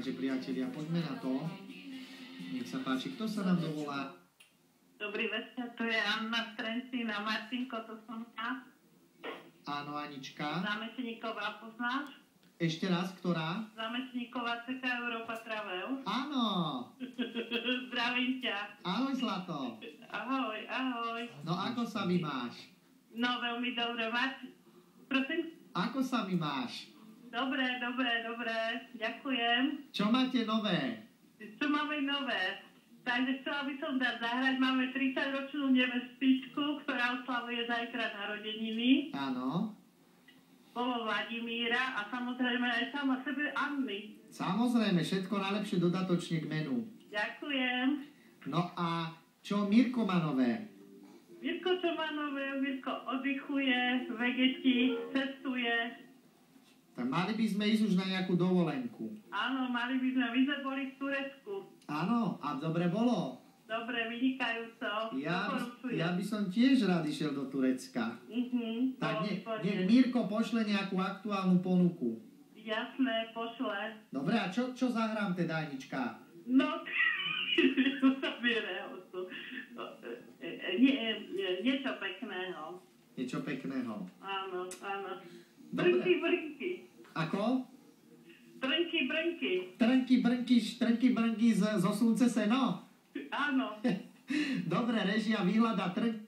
Takže priatelia, poďme na to. Nech sa páči, kto sa nám dovolá? Dobrý večer, tu je Anna Strencina. Martinko, to som ja. Áno, Anička. Zámečníková, poznáš? Ešte raz, ktorá? Zámečníková, CK Európa Travel. Áno. Zdravím ťa. Ahoj, Zlato. Ahoj, ahoj. No, ako sa mi máš? No, veľmi dobre. Prosím? Ako sa mi máš? Dobre, dobre, dobre. Ďakujem. Čo máte nové? Čo máme nové? Takže chcela by som dať zahrať. Máme 30-ročnú nevestičku, ktorá oslavuje zajtra narodeniny. Áno. Bolo Vladimíra a samozrejme aj sama sebe Anny. Samozrejme, všetko najlepšie dodatočne k menu. Ďakujem. No a čo Mirko má nové? Mirko čo má nové? Mirko oddychuje, vegeti, cestuje. Tak mali by sme ísť už na nejakú dovolenku. Áno, mali by sme. My sme boli v Turecku. Áno, a dobre bolo. Dobre, vynikajúco. Ja by som tiež rád išiel do Turecka. Tak nech Mirko pošle nejakú aktuálnu ponuku. Jasné, pošle. Dobre, a čo zahrám teda, Anička? No, niečo pekného. Niečo pekného. Áno, áno. Dobre. Brnky, brnky. Ako? Trnky, brnky. Trnky, brnky, štrnky, brnky zo slunce seno? Áno. Dobre, režia vyhľada trnky.